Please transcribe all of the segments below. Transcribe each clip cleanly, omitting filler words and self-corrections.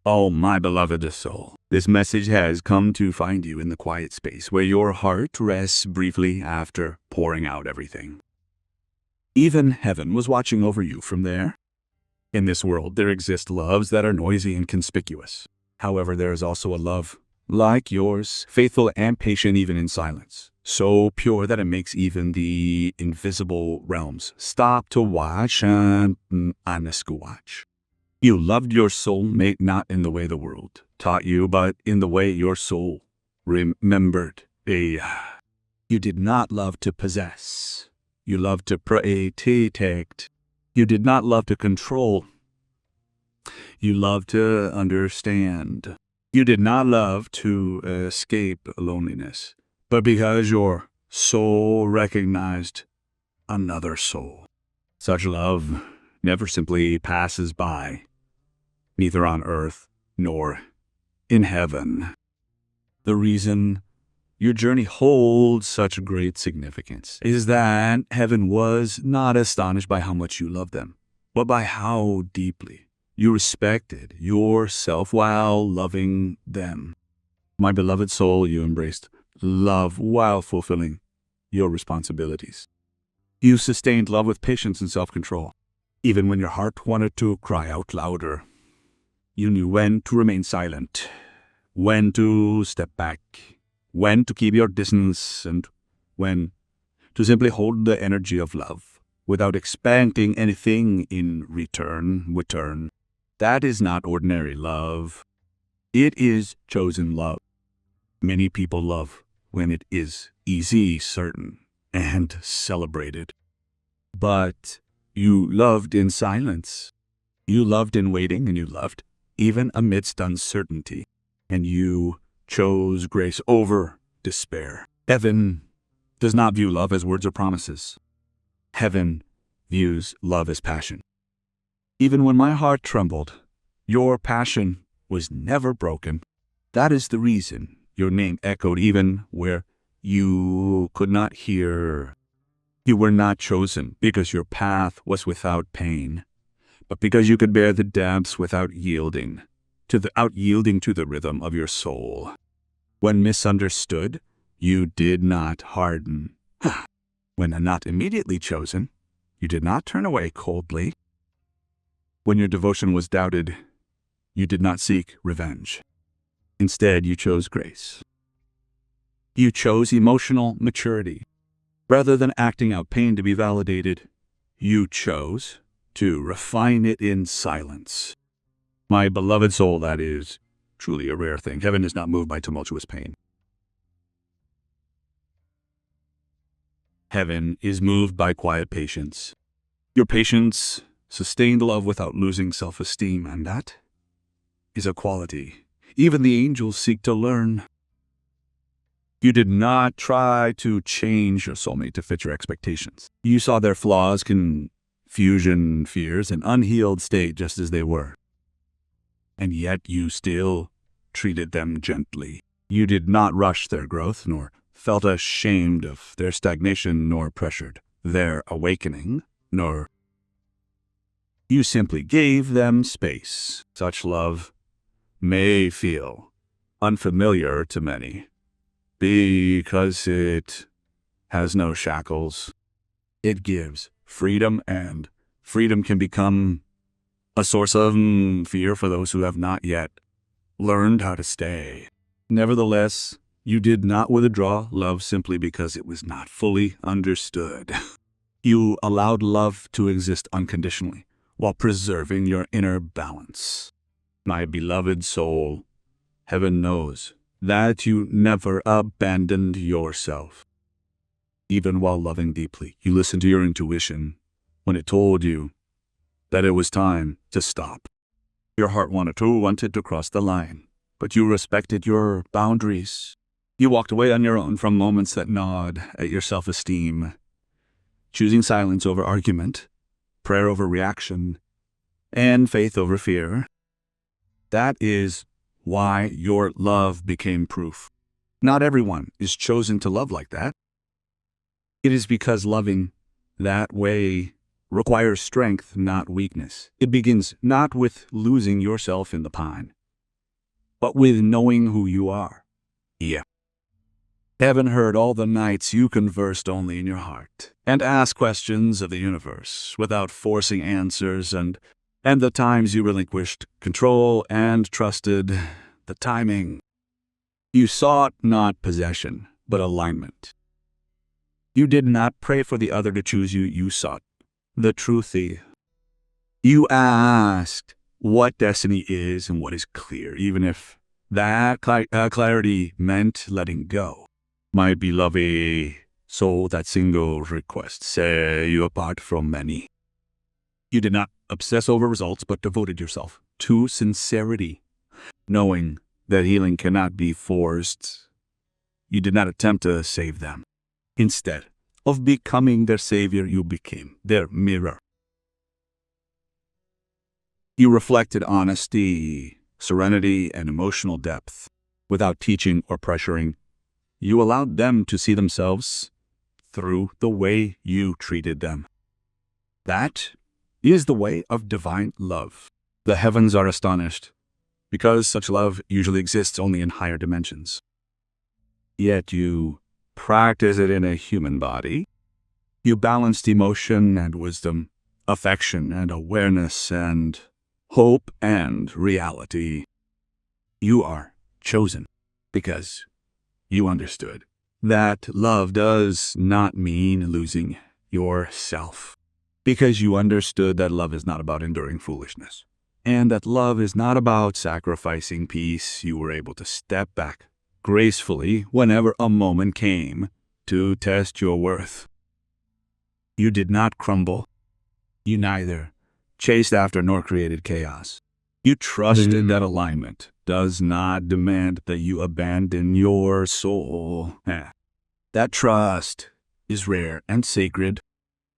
Oh, my beloved soul, this message has come to find you in the quiet space where your heart rests briefly after pouring out everything. Even heaven was watching over you from there. In this world, there exist loves that are noisy and conspicuous. However, there is also a love like yours, faithful and patient even in silence, so pure that it makes even the invisible realms stop to watch and watch. You loved your soulmate not in the way the world taught you, but in the way your soul remembered. You did not love to possess. You loved to protect. You did not love to control. You loved to understand. You did not love to escape loneliness, but because your soul recognized another soul. Such love never simply passes by, neither on earth nor in heaven. The reason your journey holds such great significance is that heaven was not astonished by how much you loved them, but by how deeply you respected yourself while loving them. My beloved soul, you embraced love while fulfilling your responsibilities. You sustained love with patience and self-control. Even when your heart wanted to cry out louder, you knew when to remain silent, when to step back, when to keep your distance, and when to simply hold the energy of love without expecting anything in return. That is not ordinary love. It is chosen love. Many people love when it is easy, certain, and celebrated. But you loved in silence. You loved in waiting, and you loved even amidst uncertainty. And you chose grace over despair. Heaven does not view love as words or promises. Heaven views love as passion. Even when my heart trembled, your passion was never broken. That is the reason your name echoed even where you could not hear. You were not chosen because your path was without pain, but because you could bear the depths without yielding to the rhythm of your soul. When misunderstood, you did not harden. When not immediately chosen, you did not turn away coldly. When your devotion was doubted, you did not seek revenge. Instead, you chose grace. You chose emotional maturity. Rather than acting out pain to be validated, you chose to refine it in silence. My beloved soul, that is truly a rare thing. Heaven is not moved by tumultuous pain. Heaven is moved by quiet patience. Your patience sustained love without losing self-esteem, and that is a quality even the angels seek to learn. You did not try to change your soulmate to fit your expectations. You saw their flaws, confusion, fears, and unhealed state just as they were. And yet you still treated them gently. You did not rush their growth, nor felt ashamed of their stagnation, nor pressured their awakening, nor you simply gave them space. Such love may feel unfamiliar to many because it has no shackles. It gives freedom, and freedom can become a source of fear for those who have not yet learned how to stay. Nevertheless, you did not withdraw love simply because it was not fully understood. You allowed love to exist unconditionally while preserving your inner balance. My beloved soul, heaven knows that you never abandoned yourself. Even while loving deeply, you listened to your intuition when it told you that it was time to stop. Your heart wanted to cross the line, but you respected your boundaries. You walked away on your own from moments that gnawed at your self-esteem, choosing silence over argument, prayer over reaction, and faith over fear. That is why your love became proof. Not everyone is chosen to love like that. It is because loving that way requires strength, not weakness. It begins not with losing yourself in the pine, but with knowing who you are. Yeah. Heaven heard all the nights you conversed only in your heart, and asked questions of the universe without forcing answers, and the times you relinquished control and trusted the timing. You sought not possession, but alignment. You did not pray for the other to choose you, you sought the truthy. You asked what destiny is and what is clear, even if that clarity meant letting go. My beloved soul, that single request set you apart from many. You did not obsess over results, but devoted yourself to sincerity, knowing that healing cannot be forced. You did not attempt to save them. Instead of becoming their savior, you became their mirror. You reflected honesty, serenity, and emotional depth. Without teaching or pressuring, you allowed them to see themselves through the way you treated them. That is the way of divine love. The heavens are astonished, because such love usually exists only in higher dimensions. Yet you practice it in a human body. You balanced emotion and wisdom, affection and awareness, and hope and reality. You are chosen because you understood that love does not mean losing yourself. Because you understood that love is not about enduring foolishness, and that love is not about sacrificing peace, you were able to step back gracefully whenever a moment came to test your worth. You did not crumble. You neither chased after nor created chaos. You trusted that alignment does not demand that you abandon your soul. That trust is rare and sacred.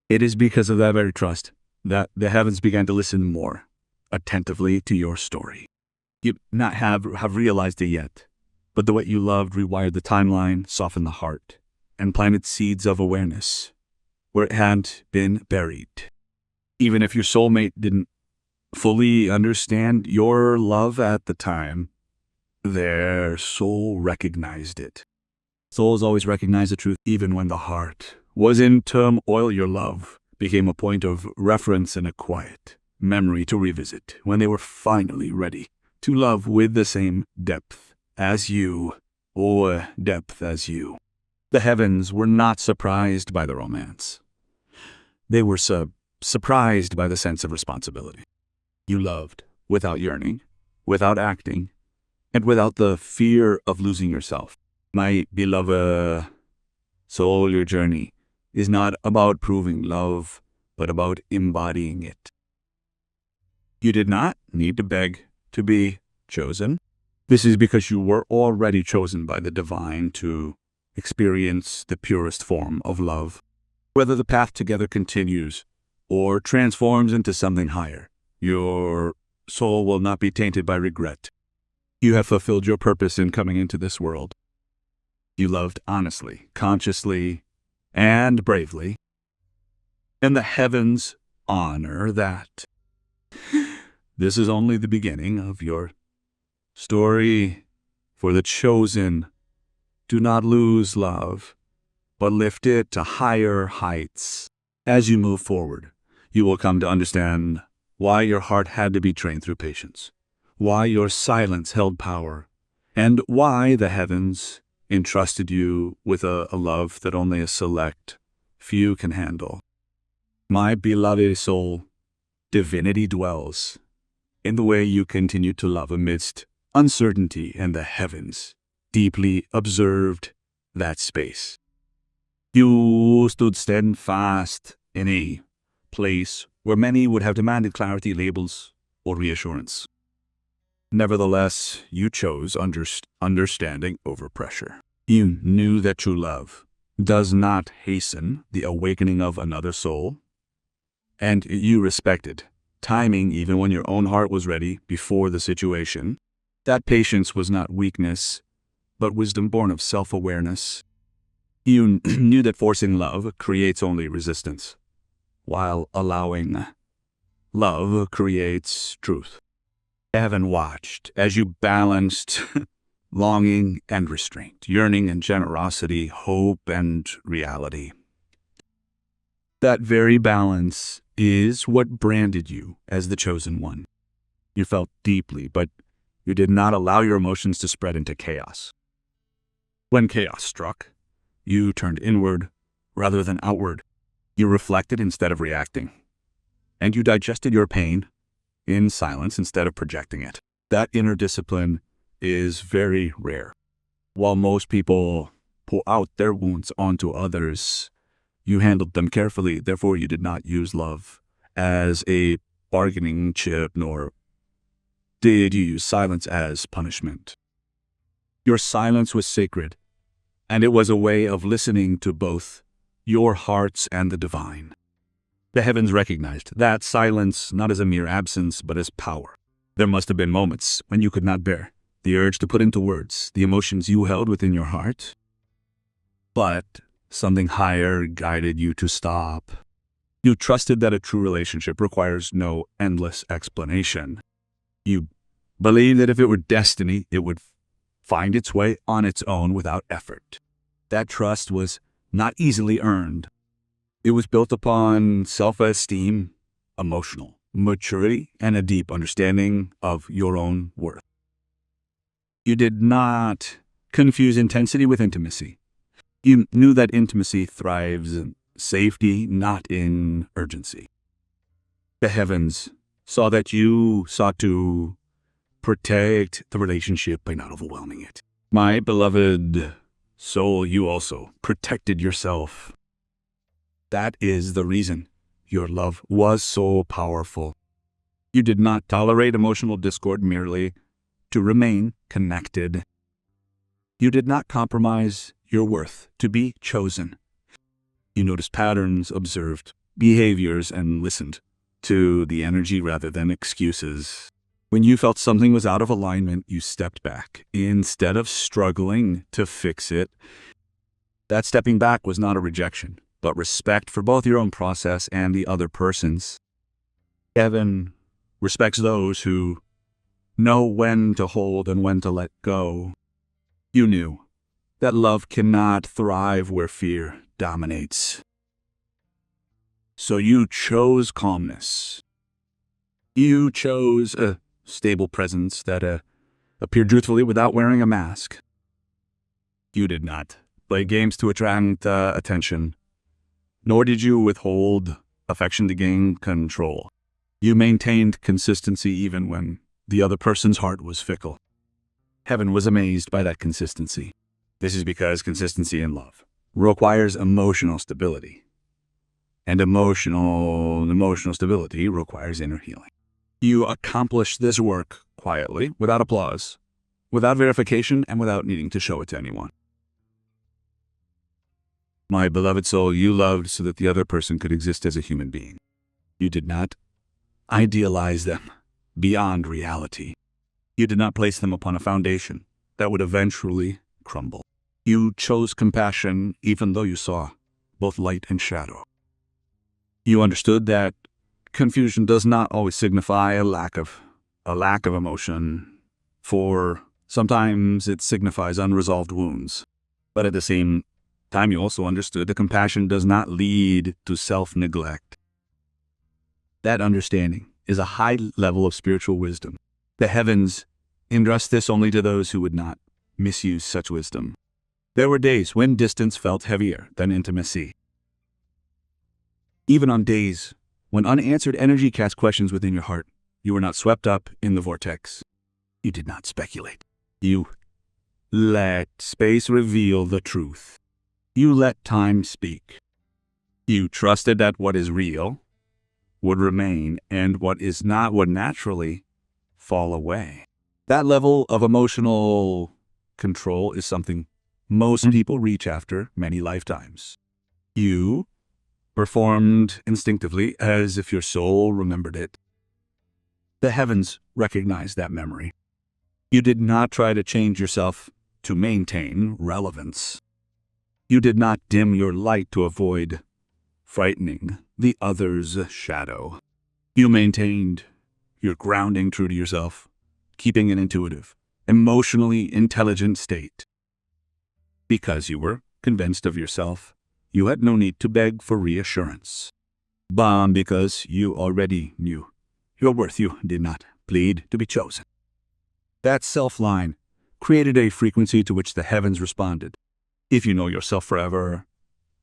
It is because of that very trust that the heavens began to listen more attentively to your story. You not have realized it yet, but the way you loved rewired the timeline, softened the heart, and planted seeds of awareness where it had been buried. Even if your soulmate didn't fully understand your love at the time, their soul recognized it. Souls always recognize the truth even when the heart was in turmoil. Your love became a point of reference and a quiet memory to revisit when they were finally ready to love with the same depth as you, or depth as you. The heavens were not surprised by the romance. They were surprised by the sense of responsibility. You loved without yearning, without acting, and without the fear of losing yourself. My beloved soul, your journey is not about proving love, but about embodying it. You did not need to beg to be chosen. This is because you were already chosen by the divine to experience the purest form of love. Whether the path together continues or transforms into something higher, your soul will not be tainted by regret. You have fulfilled your purpose in coming into this world. You loved honestly, consciously, and bravely, and the heavens honor that. This is only the beginning of your story. For the chosen, do not lose love, but lift it to higher heights. As you move forward, you will come to understand why your heart had to be trained through patience, why your silence held power, and why the heavens entrusted you with a love that only a select few can handle. My beloved soul, divinity dwells in the way you continue to love amidst uncertainty, and the heavens deeply observed that space. You stood steadfast in a place where many would have demanded clarity, labels, or reassurance. Nevertheless, you chose understanding over pressure. You knew that true love does not hasten the awakening of another soul, and you respected timing even when your own heart was ready before the situation. That patience was not weakness, but wisdom born of self-awareness. You knew that forcing love creates only resistance, while allowing love creates truth. Heaven watched as you balanced longing and restraint, yearning and generosity, hope and reality. That very balance is what branded you as the chosen one. You felt deeply, but you did not allow your emotions to spread into chaos. When chaos struck, you turned inward rather than outward. You reflected instead of reacting. And you digested your pain in silence instead of projecting it. That inner discipline is very rare. While most people pour out their wounds onto others, you handled them carefully. Therefore, you did not use love as a bargaining chip, nor did you use silence as punishment. Your silence was sacred, and it was a way of listening to both your hearts and the divine. The heavens recognized that silence not as a mere absence, but as power. There must have been moments when you could not bear the urge to put into words the emotions you held within your heart. But something higher guided you to stop. You trusted that a true relationship requires no endless explanation. You believed that if it were destiny, it would find its way on its own without effort. That trust was not easily earned. It was built upon self-esteem, emotional maturity, and a deep understanding of your own worth. You did not confuse intensity with intimacy. You knew that intimacy thrives in safety, not in urgency. The heavens saw that you sought to protect the relationship by not overwhelming it. My beloved soul, you also protected yourself. That is the reason your love was so powerful. You did not tolerate emotional discord merely to remain connected. You did not compromise your worth to be chosen. You noticed patterns, observed behaviors, and listened to the energy rather than excuses. When you felt something was out of alignment, you stepped back instead of struggling to fix it. That stepping back was not a rejection, but respect for both your own process and the other person's. Heaven respects those who know when to hold and when to let go. You knew that love cannot thrive where fear dominates. So you chose calmness. You chose a stable presence that appeared truthfully without wearing a mask. You did not play games to attract attention, nor did you withhold affection to gain control. You maintained consistency even when the other person's heart was fickle. Heaven was amazed by that consistency. This is because consistency in love requires emotional stability. And emotional stability requires inner healing. You accomplished this work quietly, without applause, without verification, and without needing to show it to anyone. My beloved soul, you loved so that the other person could exist as a human being. You did not idealize them beyond reality. You did not place them upon a foundation that would eventually crumble. You chose compassion even though you saw both light and shadow. You understood that confusion does not always signify a lack of emotion, for sometimes it signifies unresolved wounds. But at the same time, you also understood that compassion does not lead to self-neglect. That understanding is a high level of spiritual wisdom. The heavens entrust this only to those who would not misuse such wisdom. There were days when distance felt heavier than intimacy. Even on days when unanswered energy cast questions within your heart, you were not swept up in the vortex. You did not speculate. You let space reveal the truth. You let time speak. You trusted that what is real would remain and what is not would naturally fall away. That level of emotional control is something most people reach after many lifetimes. You performed instinctively as if your soul remembered it. The heavens recognized that memory. You did not try to change yourself to maintain relevance. You did not dim your light to avoid frightening the other's shadow. You maintained your grounding true to yourself, keeping an intuitive, emotionally intelligent state. Because you were convinced of yourself, you had no need to beg for reassurance. But because you already knew your worth, you did not plead to be chosen. That self-line created a frequency to which the heavens responded. If you know yourself forever,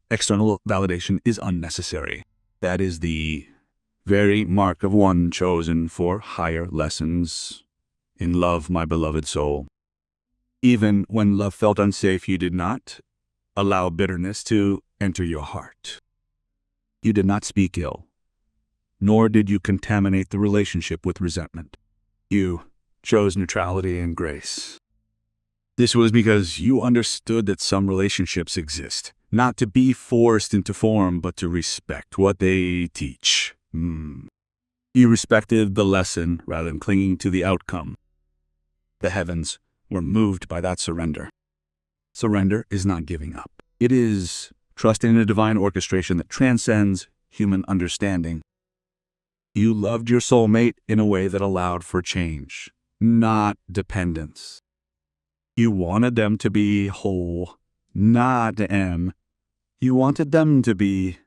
external validation is unnecessary. That is the very mark of one chosen for higher lessons in love, my beloved soul. Even when love felt unsafe, you did not allow bitterness to enter your heart. You did not speak ill, nor did you contaminate the relationship with resentment. You chose neutrality and grace. This was because you understood that some relationships exist, not to be forced into form, but to respect what they teach. You respected the lesson rather than clinging to the outcome. The heavens were moved by that surrender. Surrender is not giving up. It is trusting in a divine orchestration that transcends human understanding. You loved your soulmate in a way that allowed for change, not dependence. You wanted them to be whole, not M. You wanted them to be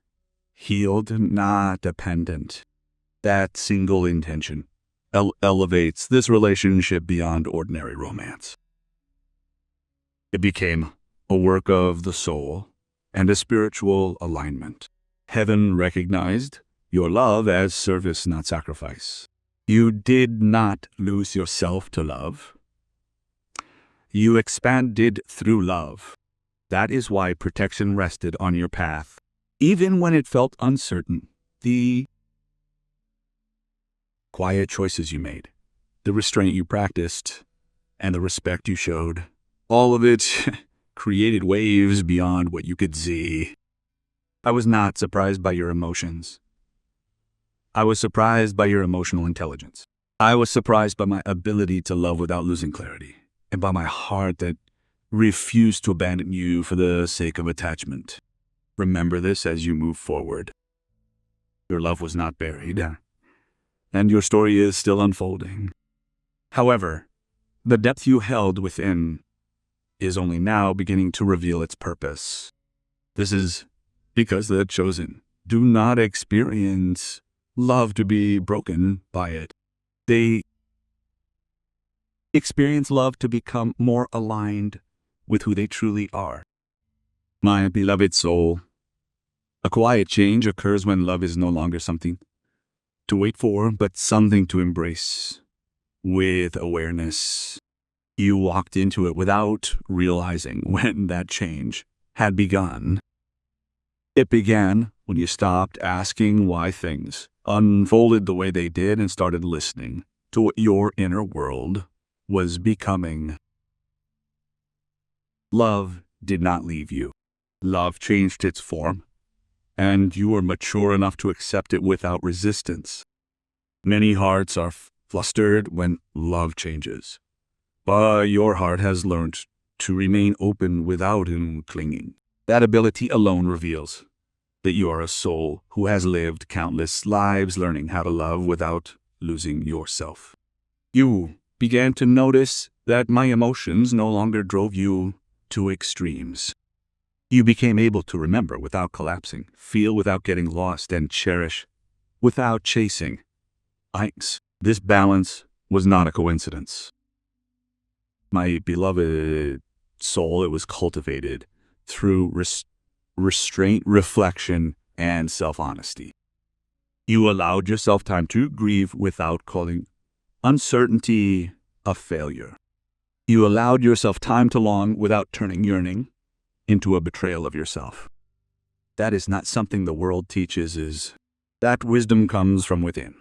healed, not dependent. That single intention elevates this relationship beyond ordinary romance. It became a work of the soul and a spiritual alignment. Heaven recognized your love as service, not sacrifice. You did not lose yourself to love. You expanded through love. That is why protection rested on your path, even when it felt uncertain. The quiet choices you made, the restraint you practiced, and the respect you showed, all of it created waves beyond what you could see. I was not surprised by your emotions. I was surprised by your emotional intelligence. I was surprised by my ability to love without losing clarity, and by my heart that refused to abandon you for the sake of attachment. Remember this as you move forward. Your love was not buried, and your story is still unfolding. However, the depth you held within is only now beginning to reveal its purpose. This is because the chosen do not experience love to be broken by it. They experience love to become more aligned with who they truly are. My beloved soul, a quiet change occurs when love is no longer something to wait for, but something to embrace with awareness. You walked into it without realizing when that change had begun. It began when you stopped asking why things unfolded the way they did and started listening to what your inner world was becoming. Love did not leave you. Love changed its form, and you were mature enough to accept it without resistance. Many hearts are flustered when love changes, but your heart has learned to remain open without clinging. That ability alone reveals that you are a soul who has lived countless lives learning how to love without losing yourself. You began to notice that my emotions no longer drove you to extremes. You became able to remember without collapsing, feel without getting lost, and cherish without chasing. This balance was not a coincidence. My beloved soul, it was cultivated through restraint, reflection, and self-honesty. You allowed yourself time to grieve without calling uncertainty a failure. You allowed yourself time to long without turning yearning into a betrayal of yourself. That is not something the world teaches. That wisdom comes from within,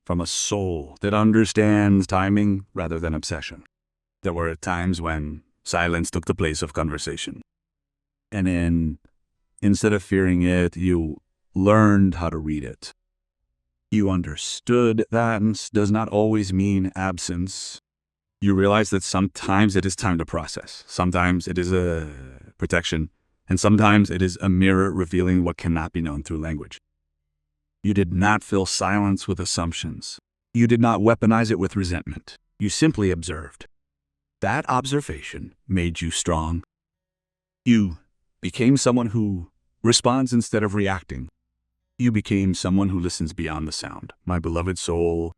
from a soul that understands timing rather than obsession. There were times when silence took the place of conversation. And then, instead of fearing it, you learned how to read it. You understood that does not always mean absence. You realize that sometimes it is time to process. Sometimes it is a protection. And sometimes it is a mirror revealing what cannot be known through language. You did not fill silence with assumptions. You did not weaponize it with resentment. You simply observed. That observation made you strong. You became someone who responds instead of reacting. You became someone who listens beyond the sound, my beloved soul.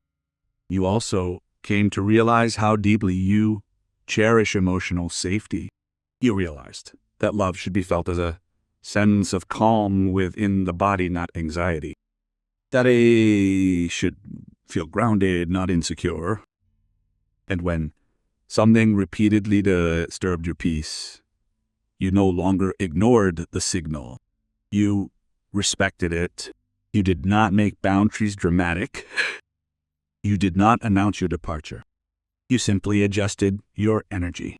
You also came to realize how deeply you cherish emotional safety. You realized that love should be felt as a sense of calm within the body, not anxiety. That it should feel grounded, not insecure. And when something repeatedly disturbed your peace, you no longer ignored the signal. You respected it. You did not make boundaries dramatic. You did not announce your departure. You simply adjusted your energy.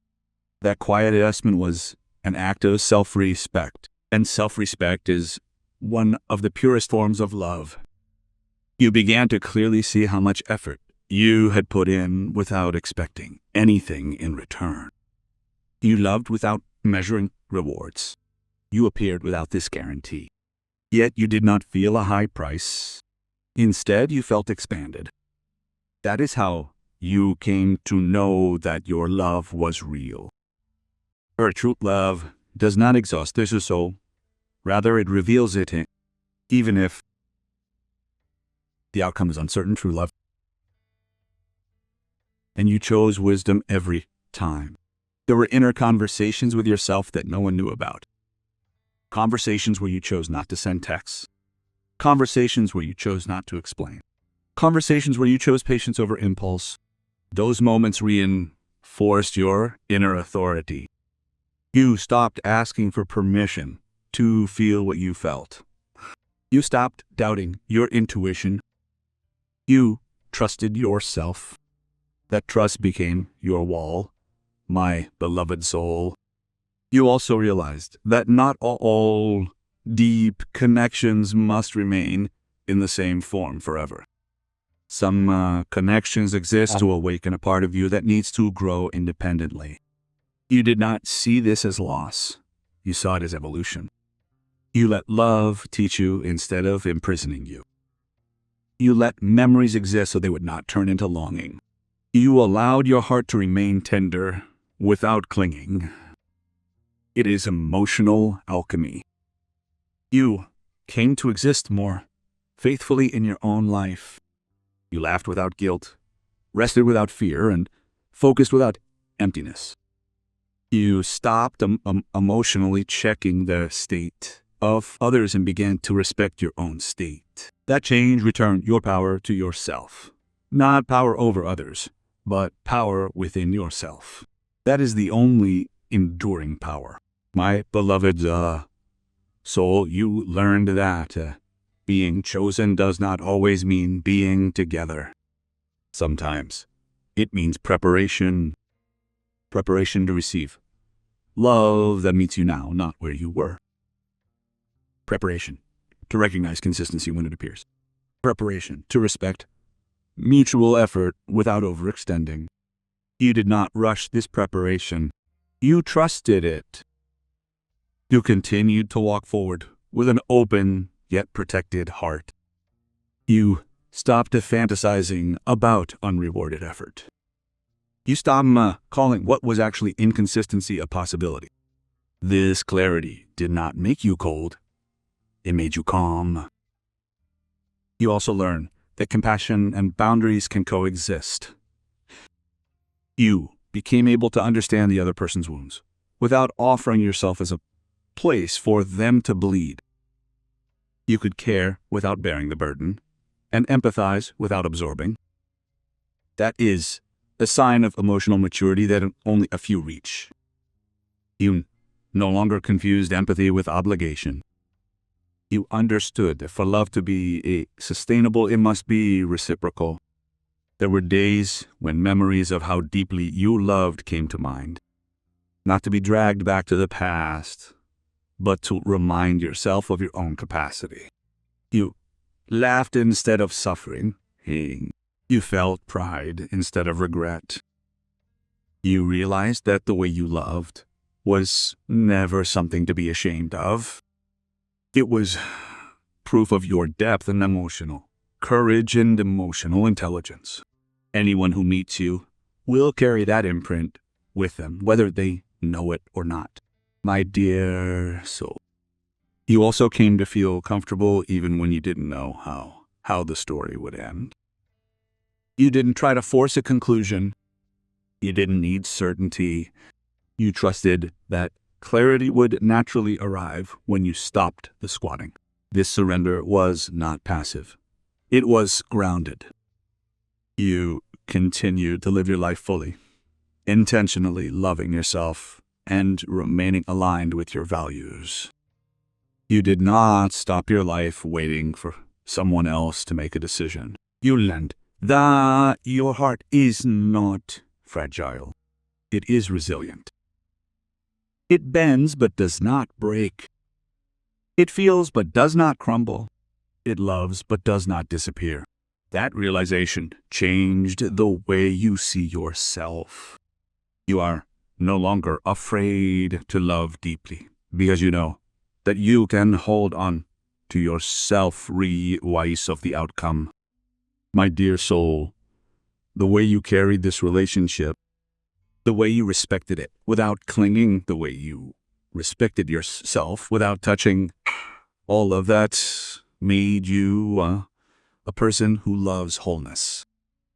That quiet adjustment was an act of self-respect. And self-respect is one of the purest forms of love. You began to clearly see how much effort you had put in without expecting anything in return. You loved without measuring rewards. You appeared without this guarantee. Yet you did not feel a high price. Instead, you felt expanded. That is how you came to know that your love was real. Her true love does not exhaust their soul. Rather, it reveals it, even if the outcome is uncertain. True love. And you chose wisdom every time. There were inner conversations with yourself that no one knew about. Conversations where you chose not to send texts. Conversations where you chose not to explain. Conversations where you chose patience over impulse. Those moments reinforced your inner authority. You stopped asking for permission to feel what you felt. You stopped doubting your intuition. You trusted yourself. That trust became your wall, my beloved soul. You also realized that not all deep connections must remain in the same form forever. Some connections exist to awaken a part of you that needs to grow independently. You did not see this as loss. You saw it as evolution. You let love teach you instead of imprisoning you. You let memories exist so they would not turn into longing. You allowed your heart to remain tender without clinging. It is emotional alchemy. You came to exist more faithfully in your own life. You laughed without guilt, rested without fear, and focused without emptiness. You stopped emotionally checking the state of others and began to respect your own state. That change returned your power to yourself. Not power over others, but power within yourself. That is the only enduring power. My beloved soul, you learned that being chosen does not always mean being together. Sometimes it means preparation. Preparation to receive love that meets you now, not where you were. Preparation to recognize consistency when it appears. Preparation to respect mutual effort without overextending. You did not rush this preparation. You trusted it. You continued to walk forward with an open yet protected heart. You stopped fantasizing about unrewarded effort. You stopped calling what was actually inconsistency a possibility. This clarity did not make you cold. It made you calm. You also learned that compassion and boundaries can coexist. You became able to understand the other person's wounds without offering yourself as a place for them to bleed. You could care without bearing the burden and empathize without absorbing. That is a sign of emotional maturity that only a few reach. You no longer confused empathy with obligation. You understood that for love to be sustainable, it must be reciprocal. There were days when memories of how deeply you loved came to mind. Not to be dragged back to the past, but to remind yourself of your own capacity. You laughed instead of suffering. You felt pride instead of regret. You realized that the way you loved was never something to be ashamed of. It was proof of your depth and emotional courage and emotional intelligence. Anyone who meets you will carry that imprint with them, whether they know it or not. My dear soul, you also came to feel comfortable even when you didn't know how the story would end. You didn't try to force a conclusion. You didn't need certainty. You trusted that clarity would naturally arrive when you stopped the squatting. This surrender was not passive. It was grounded. You continued to live your life fully, intentionally loving yourself and remaining aligned with your values. You did not stop your life waiting for someone else to make a decision. You learned that your heart is not fragile. It is resilient. It bends but does not break. It feels but does not crumble. It loves but does not disappear. That realization changed the way you see yourself. You are no longer afraid to love deeply because you know that you can hold on to yourself regardless of the outcome. My dear soul, the way you carried this relationship, the way you respected it without clinging, the way you respected yourself without touching, all of that made you a person who loves wholeness.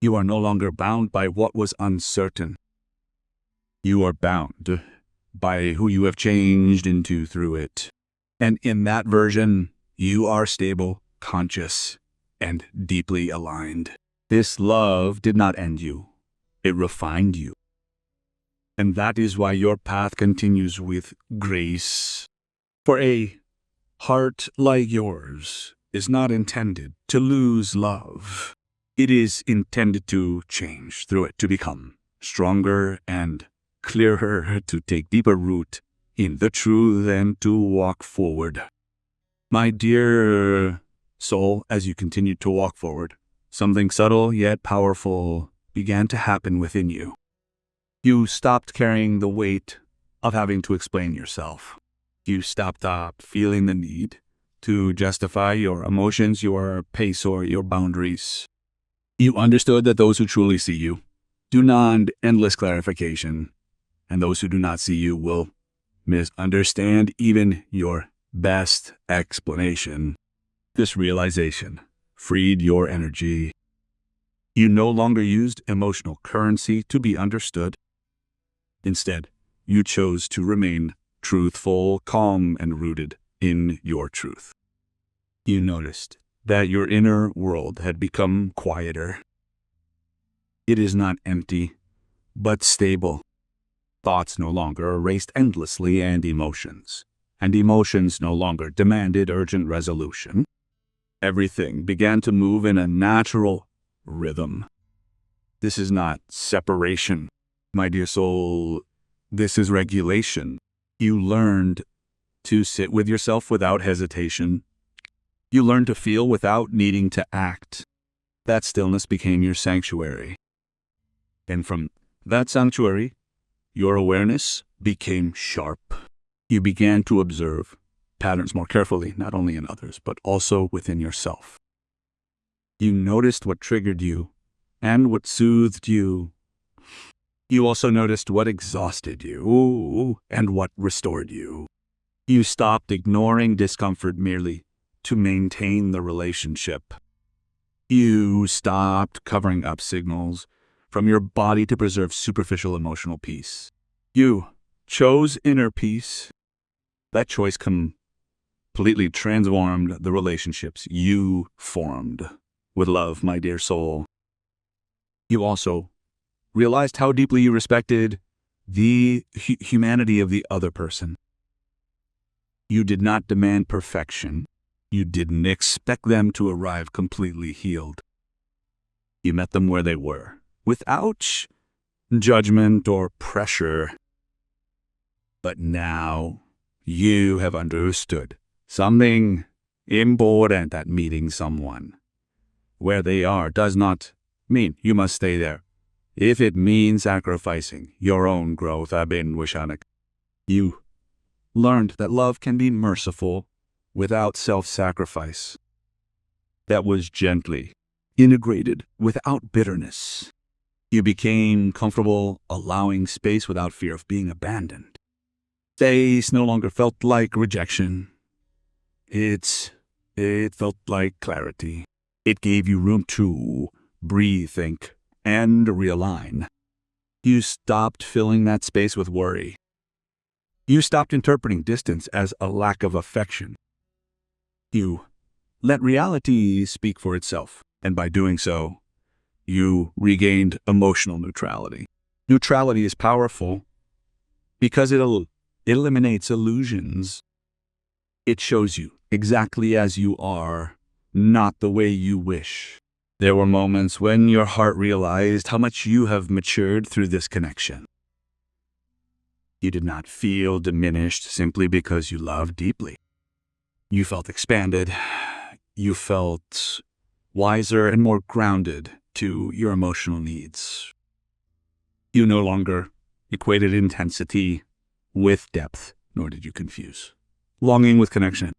You are no longer bound by what was uncertain. You are bound by who you have changed into through it. And in that version, you are stable, conscious, and deeply aligned. This love did not end you. It refined you. And that is why your path continues with grace. For a heart like yours is not intended to lose love. It is intended to change through it, to become stronger and clearer, to take deeper root in the truth and to walk forward. My dear soul, as you continued to walk forward, something subtle yet powerful began to happen within you. You stopped carrying the weight of having to explain yourself. You stopped feeling the need to justify your emotions, your pace, or your boundaries. You understood that those who truly see you do not endless clarification, and those who do not see you will misunderstand even your best explanation. This realization freed your energy. You no longer used emotional currency to be understood. Instead, you chose to remain truthful, calm, and rooted in your truth. You noticed that your inner world had become quieter. It is not empty, but stable. Thoughts no longer raced endlessly, and emotions no longer demanded urgent resolution. Everything began to move in a natural rhythm. This is not separation, my dear soul. This is regulation. You learned to sit with yourself without hesitation. You learned to feel without needing to act. That stillness became your sanctuary. And from that sanctuary, your awareness became sharp. You began to observe patterns more carefully, not only in others, but also within yourself. You noticed what triggered you and what soothed you. You also noticed what exhausted you and what restored you. You stopped ignoring discomfort merely to maintain the relationship. You stopped covering up signals from your body to preserve superficial emotional peace. You chose inner peace. That choice completely transformed the relationships you formed with love, my dear soul. You also realized how deeply you respected the humanity of the other person. You did not demand perfection. You didn't expect them to arrive completely healed. You met them where they were, without judgment or pressure. But now you have understood something important, that meeting someone where they are does not mean you must stay there. If it means sacrificing your own growth, you learned that love can be merciful without self-sacrifice. That was gently integrated without bitterness. You became comfortable allowing space without fear of being abandoned. Space no longer felt like rejection. It felt like clarity. It gave you room to breathe, think, and realign. You stopped filling that space with worry. You stopped interpreting distance as a lack of affection. You let reality speak for itself, and by doing so, you regained emotional neutrality. Neutrality is powerful because it eliminates illusions. It shows you exactly as you are, not the way you wish. There were moments when your heart realized how much you have matured through this connection. You did not feel diminished simply because you loved deeply. You felt expanded. You felt wiser and more grounded to your emotional needs. You no longer equated intensity with depth, nor did you confuse longing with connection.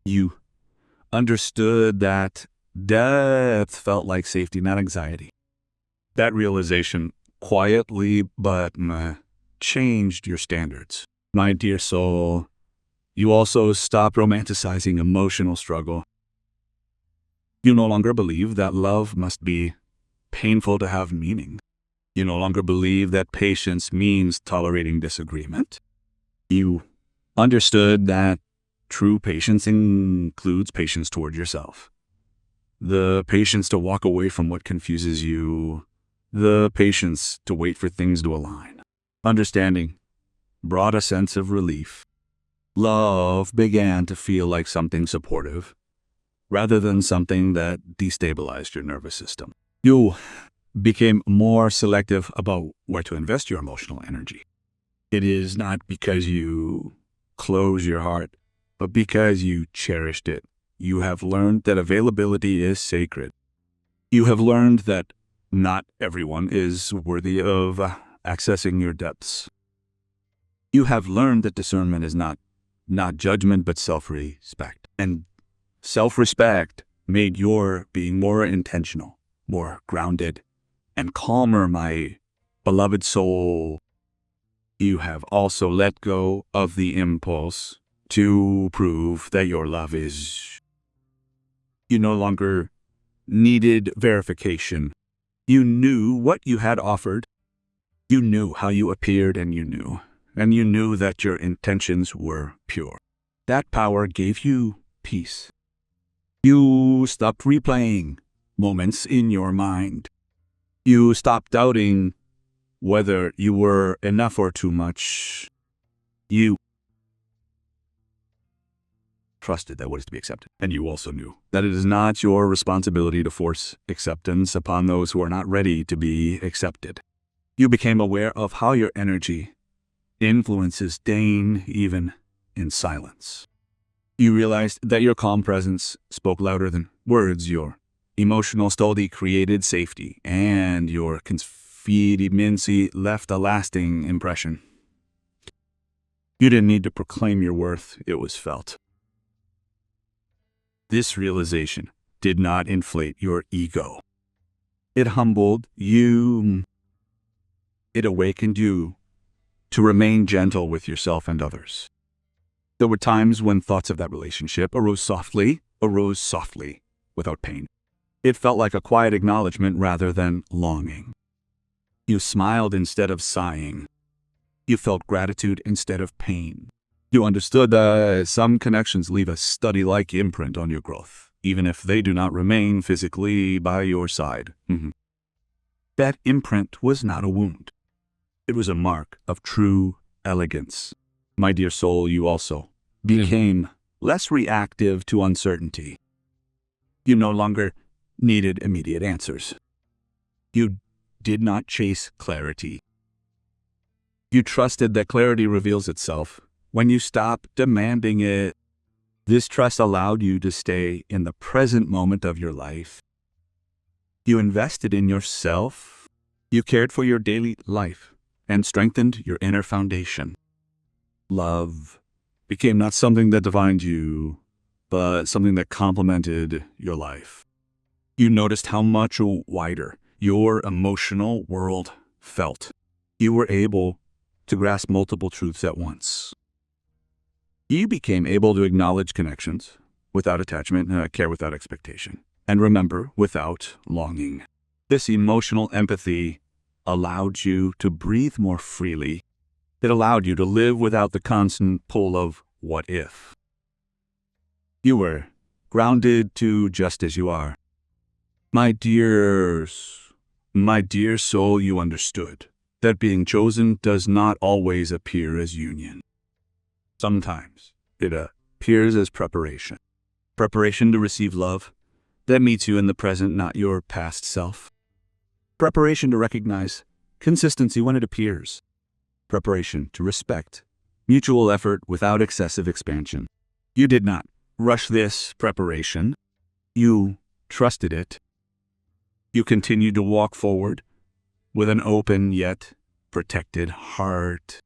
You understood that depth felt like safety, not anxiety. That realization quietly but changed your standards. My dear soul, you also stopped romanticizing emotional struggle. You no longer believe that love must be painful to have meaning. You no longer believe that patience means tolerating disagreement. You understood that true patience includes patience toward yourself. The patience to walk away from what confuses you. The patience to wait for things to align. Understanding brought a sense of relief. Love began to feel like something supportive, rather than something that destabilized your nervous system. You became more selective about where to invest your emotional energy. It is not because you close your heart, but because you cherished it. You have learned that availability is sacred. You have learned that not everyone is worthy of accessing your depths. You have learned that discernment is not judgment, but self-respect. And self-respect made your being more intentional, more grounded, and calmer, my beloved soul. You have also let go of the impulse to prove that your love is. You no longer needed verification. You knew what you had offered. You knew how you appeared, and you knew that your intentions were pure. That power gave you peace. You stopped replaying moments in your mind. You stopped doubting whether you were enough or too much. You trusted that what is to be accepted. And you also knew that it is not your responsibility to force acceptance upon those who are not ready to be accepted. You became aware of how your energy influences deign even in silence. You realized that your calm presence spoke louder than words. Your emotional stability created safety, and your confidency left a lasting impression. You didn't need to proclaim your worth, it was felt. This realization did not inflate your ego. It humbled you. It awakened you to remain gentle with yourself and others. There were times when thoughts of that relationship arose softly, without pain. It felt like a quiet acknowledgement rather than longing. You smiled instead of sighing. You felt gratitude instead of pain. You understood that some connections leave a study-like imprint on your growth, even if they do not remain physically by your side. That imprint was not a wound. It was a mark of true elegance. My dear soul, you also became less reactive to uncertainty. You no longer needed immediate answers. You did not chase clarity. You trusted that clarity reveals itself when you stop demanding it. This trust allowed you to stay in the present moment of your life. You invested in yourself. You cared for your daily life and strengthened your inner foundation. Love became not something that defined you, but something that complemented your life. You noticed how much wider your emotional world felt. You were able to grasp multiple truths at once. You became able to acknowledge connections without attachment, care without expectation, and remember without longing. This emotional empathy allowed you to breathe more freely. It allowed you to live without the constant pull of what if. You were grounded to just as you are. My dear soul, you understood that being chosen does not always appear as union. Sometimes it appears as preparation. Preparation to receive love that meets you in the present, not your past self. Preparation to recognize consistency when it appears. Preparation to respect mutual effort without excessive expansion. You did not rush this preparation. You trusted it. You continued to walk forward with an open yet protected heart.